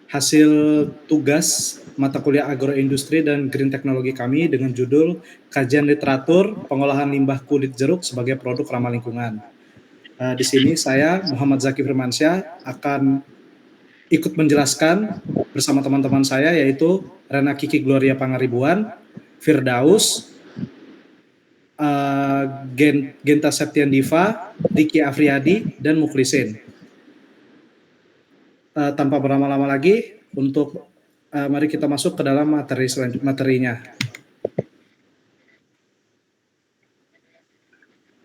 hasil tugas mata kuliah agroindustri dan green teknologi kami dengan judul Kajian Literatur Pengolahan Limbah Kulit Jeruk sebagai Produk Ramah Lingkungan. Di sini saya, Muhammad Zaki Firmansyah, akan ikut menjelaskan bersama teman-teman saya, yaitu Rena Kiki Gloria Pangaribuan, Firdaus, Genta Septian Diva, Diki Afriyadi, dan Mukhlisin. Tanpa berlama-lama lagi, mari kita masuk ke dalam materinya.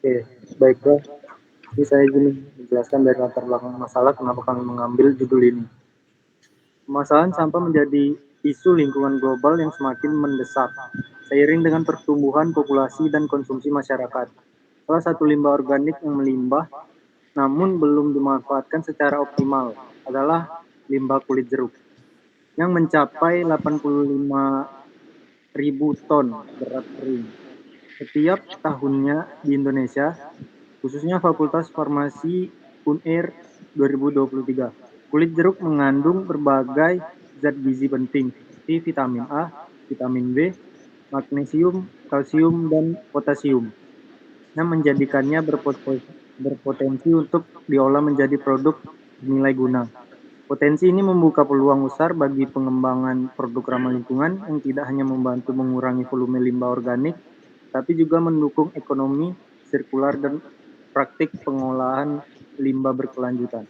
Oke, baik bro. Jadi saya ingin menjelaskan dari latar belakang masalah kenapa kami mengambil judul ini. Permasalahan sampah menjadi isu lingkungan global yang semakin mendesak seiring dengan pertumbuhan populasi dan konsumsi masyarakat. Salah satu limbah organik yang melimbah namun belum dimanfaatkan secara optimal adalah limbah kulit jeruk yang mencapai 85.000 ton berat kering setiap tahunnya di Indonesia, khususnya Fakultas Farmasi UNER 2023. Kulit jeruk mengandung berbagai zat gizi penting seperti vitamin A, vitamin B, magnesium, kalsium, dan potasium yang menjadikannya berpotensi untuk diolah menjadi produk bernilai guna. Potensi ini membuka peluang besar bagi pengembangan produk ramah lingkungan yang tidak hanya membantu mengurangi volume limbah organik, tapi juga mendukung ekonomi sirkular dan praktik pengolahan limbah berkelanjutan.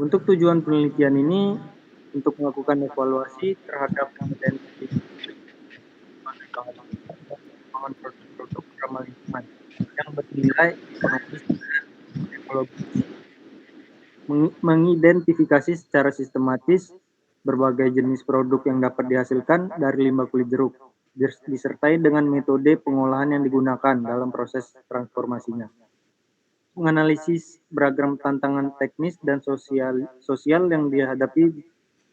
Untuk tujuan penelitian ini, untuk melakukan evaluasi terhadap kompetensi pengembangan produk-produk ramah lingkungan yang bernilai ekonomis dan ekologis, mengidentifikasi secara sistematis berbagai jenis produk yang dapat dihasilkan dari limbah kulit jeruk, disertai dengan metode pengolahan yang digunakan dalam proses transformasinya. Menganalisis beragam tantangan teknis dan sosial yang dihadapi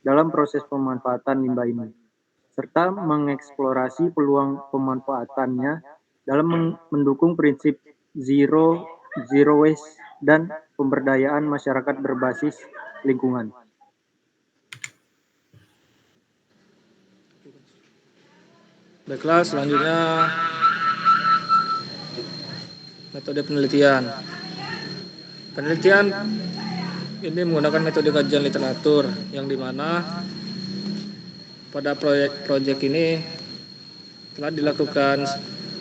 dalam proses pemanfaatan limbah ini, serta mengeksplorasi peluang pemanfaatannya dalam mendukung prinsip zero waste dan pemberdayaan masyarakat berbasis lingkungan. Baiklah, selanjutnya metode penelitian. Penelitian ini menggunakan metode kajian literatur yang dimana pada proyek ini telah dilakukan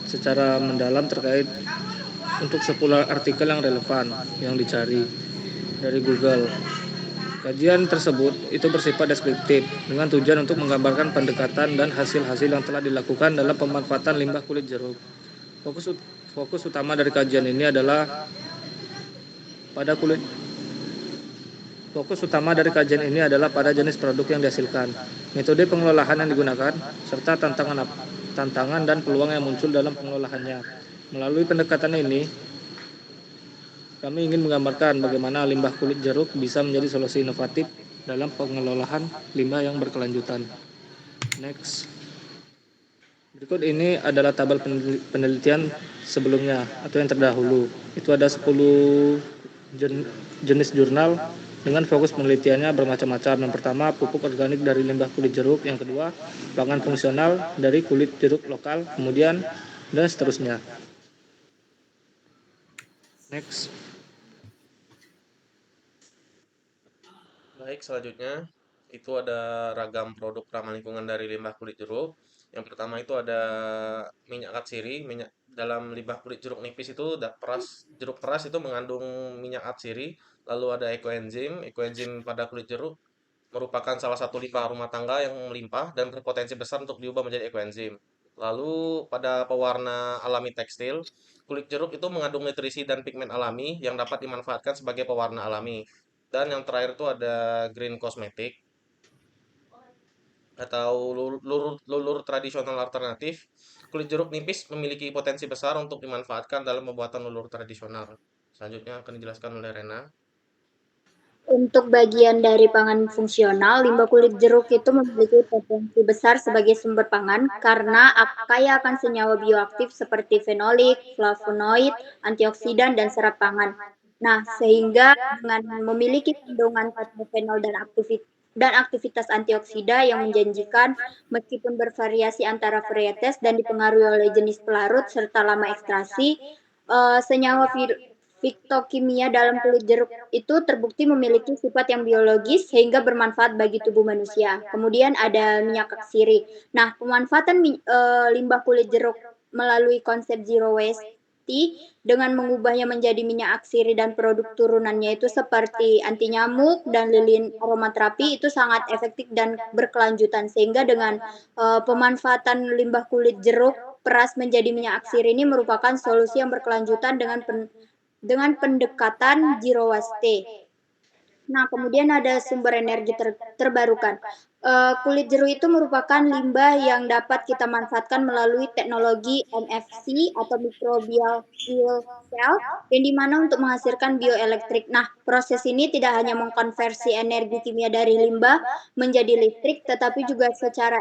secara mendalam terkait untuk 10 artikel yang relevan yang dicari dari Google. Kajian tersebut itu bersifat deskriptif dengan tujuan untuk menggambarkan pendekatan dan hasil-hasil yang telah dilakukan dalam pemanfaatan limbah kulit jeruk. Fokus utama dari kajian ini adalah pada jenis produk yang dihasilkan, metode pengelolaan yang digunakan, serta tantangan dan peluang yang muncul dalam pengelolaannya. Melalui pendekatan ini, kami ingin menggambarkan bagaimana limbah kulit jeruk bisa menjadi solusi inovatif dalam pengelolaan limbah yang berkelanjutan. Next. Berikut ini adalah tabel penelitian sebelumnya atau yang terdahulu. Itu ada 10 jenis jurnal dengan fokus penelitiannya bermacam-macam. Yang pertama, pupuk organik dari limbah kulit jeruk. Yang kedua, pangan fungsional dari kulit jeruk lokal. Kemudian dan seterusnya. Next. Baik, selanjutnya itu ada ragam produk ramah lingkungan dari limbah kulit jeruk. Yang pertama itu ada minyak atsiri. Dalam limbah kulit jeruk nipis itu jeruk peras itu mengandung minyak atsiri. Lalu ada ekoenzim. Ekoenzim pada kulit jeruk merupakan salah satu limbah rumah tangga yang melimpah dan berpotensi besar untuk diubah menjadi ekoenzim. Lalu pada pewarna alami tekstil, kulit jeruk itu mengandung nutrisi dan pigmen alami yang dapat dimanfaatkan sebagai pewarna alami. Dan yang terakhir itu ada green cosmetic atau lulur tradisional alternatif. Kulit jeruk nipis memiliki potensi besar untuk dimanfaatkan dalam pembuatan lulur tradisional. Selanjutnya akan dijelaskan oleh Rena. Untuk bagian dari pangan fungsional, limbah kulit jeruk itu memiliki potensi besar sebagai sumber pangan karena kaya akan senyawa bioaktif seperti fenolik, flavonoid, antioksidan, dan serat pangan. Nah, sehingga dengan memiliki kandungan terpenol dan aktivitas antioksida yang menjanjikan meskipun bervariasi antara varietas dan dipengaruhi oleh jenis pelarut serta lama ekstraksi, senyawa fitokimia dalam kulit jeruk itu terbukti memiliki sifat yang biologis sehingga bermanfaat bagi tubuh manusia. Kemudian ada minyak atsiri. Nah, pemanfaatan limbah kulit jeruk melalui konsep zero waste dengan mengubahnya menjadi minyak atsiri dan produk turunannya itu seperti anti nyamuk dan lilin aromaterapi itu sangat efektif dan berkelanjutan sehingga dengan pemanfaatan limbah kulit jeruk peras menjadi minyak atsiri ini merupakan solusi yang berkelanjutan dengan pendekatan zero waste. Nah, kemudian ada sumber energi terbarukan. Kulit jeruk itu merupakan limbah yang dapat kita manfaatkan melalui teknologi MFC atau microbial fuel cell yang dimana untuk menghasilkan bioelektrik. Nah, proses ini tidak hanya mengkonversi energi kimia dari limbah menjadi listrik, tetapi juga secara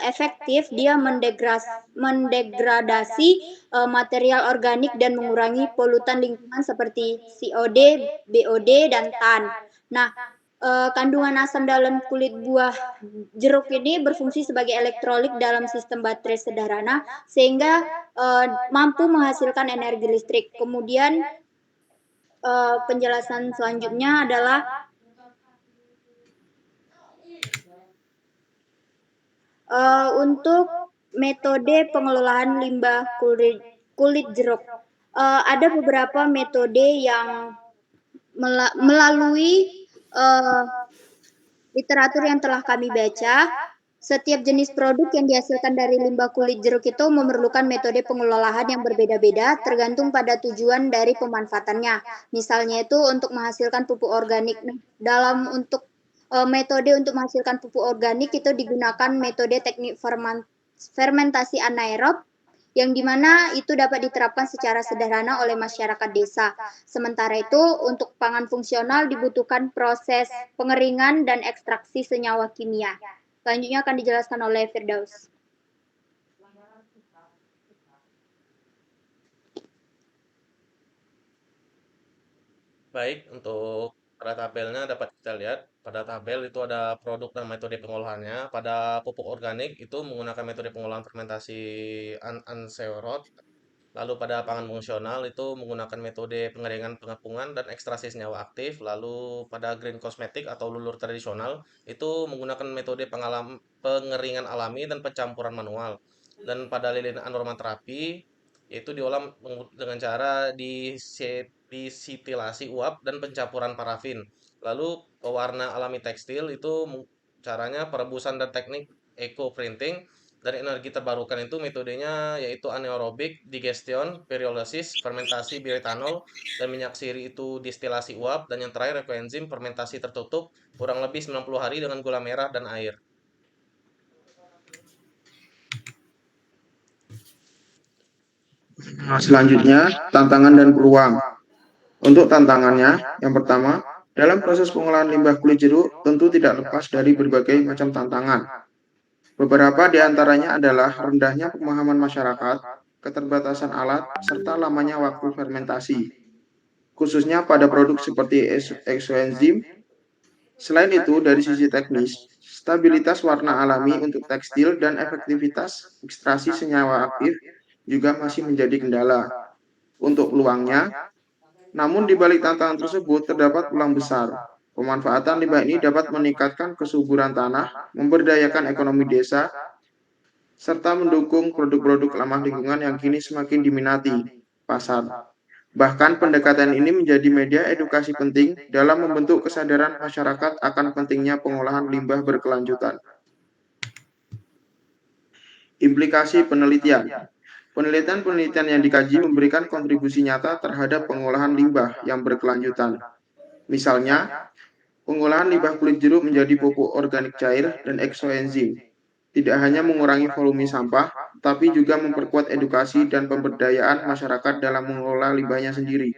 efektif dia mendegradasi material organik dan mengurangi polutan lingkungan seperti COD, BOD, dan TAN. Nah, kandungan asam dalam kulit buah jeruk ini berfungsi sebagai elektrolit dalam sistem baterai sederhana sehingga mampu menghasilkan energi listrik. Kemudian penjelasan selanjutnya adalah untuk metode pengelolaan limbah kulit jeruk. Ada beberapa metode yang melalui literatur yang telah kami baca, setiap jenis produk yang dihasilkan dari limbah kulit jeruk itu memerlukan metode pengelolaan yang berbeda-beda tergantung pada tujuan dari pemanfaatannya. Misalnya itu untuk menghasilkan pupuk organik. Dalam untuk metode untuk menghasilkan pupuk organik itu digunakan metode teknik fermentasi anaerob yang dimana itu dapat diterapkan secara sederhana oleh masyarakat desa. Sementara itu, untuk pangan fungsional dibutuhkan proses pengeringan dan ekstraksi senyawa kimia. Selanjutnya akan dijelaskan oleh Firdaus. Baik, untuk pada tabelnya dapat kita lihat, pada tabel itu ada produk dan metode pengolahannya. Pada pupuk organik itu menggunakan metode pengolahan fermentasi anseorot. Lalu pada pangan fungsional itu menggunakan metode pengeringan pengepungan dan ekstraksi senyawa aktif. Lalu pada green cosmetic atau lulur tradisional itu menggunakan metode pengeringan alami dan pencampuran manual. Dan pada lilin aromaterapi itu diolah dengan cara disitilasi uap dan pencampuran parafin. Lalu pewarna alami tekstil itu caranya perebusan dan teknik eco printing. Dari energi terbarukan itu metodenya yaitu anaerobik digestion, pyrolysis, fermentasi bioetanol, dan minyak siri itu distilasi uap, dan yang terakhir ekoenzim fermentasi tertutup kurang lebih 90 hari dengan gula merah dan air. Selanjutnya, tantangan dan peluang. Untuk tantangannya, yang pertama, dalam proses pengolahan limbah kulit jeruk tentu tidak lepas dari berbagai macam tantangan. Beberapa di antaranya adalah rendahnya pemahaman masyarakat, keterbatasan alat, serta lamanya waktu fermentasi, khususnya pada produk seperti exoenzim. Selain itu, dari sisi teknis, stabilitas warna alami untuk tekstil dan efektivitas ekstraksi senyawa aktif juga masih menjadi kendala. Untuk peluangnya, namun di balik tantangan tersebut terdapat peluang besar. Pemanfaatan limbah ini dapat meningkatkan kesuburan tanah, memberdayakan ekonomi desa, serta mendukung produk-produk ramah lingkungan yang kini semakin diminati pasar. Bahkan pendekatan ini menjadi media edukasi penting dalam membentuk kesadaran masyarakat akan pentingnya pengolahan limbah berkelanjutan. Implikasi penelitian. Penelitian-penelitian yang dikaji memberikan kontribusi nyata terhadap pengolahan limbah yang berkelanjutan. Misalnya, pengolahan limbah kulit jeruk menjadi pupuk organik cair dan eksoenzim tidak hanya mengurangi volume sampah, tapi juga memperkuat edukasi dan pemberdayaan masyarakat dalam mengelola limbahnya sendiri.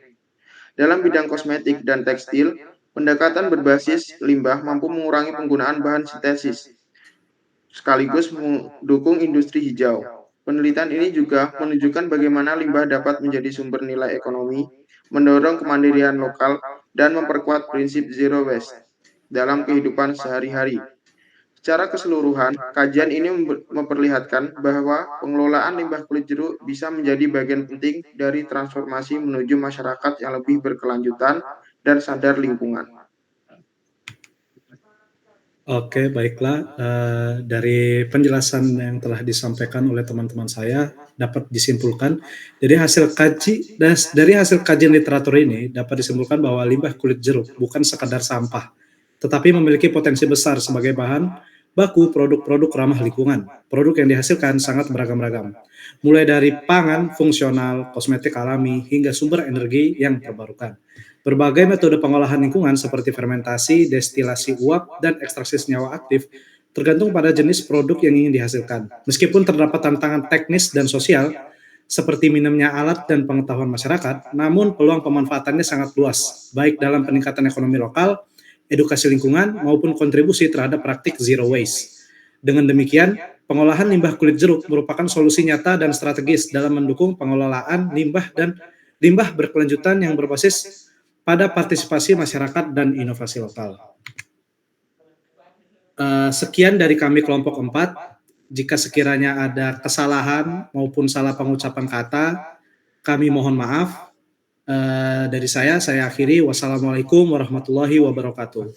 Dalam bidang kosmetik dan tekstil, pendekatan berbasis limbah mampu mengurangi penggunaan bahan sintetis, sekaligus mendukung industri hijau. Penelitian ini juga menunjukkan bagaimana limbah dapat menjadi sumber nilai ekonomi, mendorong kemandirian lokal, dan memperkuat prinsip zero waste dalam kehidupan sehari-hari. Secara keseluruhan, kajian ini memperlihatkan bahwa pengelolaan limbah kulit jeruk bisa menjadi bagian penting dari transformasi menuju masyarakat yang lebih berkelanjutan dan sadar lingkungan. Oke, baiklah. Dari penjelasan yang telah disampaikan oleh teman-teman saya dapat disimpulkan, dari hasil kajian literatur ini dapat disimpulkan bahwa limbah kulit jeruk bukan sekadar sampah, tetapi memiliki potensi besar sebagai bahan baku produk-produk ramah lingkungan. Produk yang dihasilkan sangat beragam-ragam, mulai dari pangan, fungsional, kosmetik alami, hingga sumber energi yang terbarukan. Berbagai metode pengolahan lingkungan seperti fermentasi, destilasi uap, dan ekstraksi senyawa aktif tergantung pada jenis produk yang ingin dihasilkan. Meskipun terdapat tantangan teknis dan sosial, seperti minimnya alat dan pengetahuan masyarakat, namun peluang pemanfaatannya sangat luas, baik dalam peningkatan ekonomi lokal, edukasi lingkungan, maupun kontribusi terhadap praktik zero waste. Dengan demikian, pengolahan limbah kulit jeruk merupakan solusi nyata dan strategis dalam mendukung pengelolaan limbah berkelanjutan yang berbasis pada partisipasi masyarakat dan inovasi lokal. Sekian dari kami kelompok 4. Jika sekiranya ada kesalahan maupun salah pengucapan kata, kami mohon maaf. Dari saya akhiri. Wassalamualaikum warahmatullahi wabarakatuh.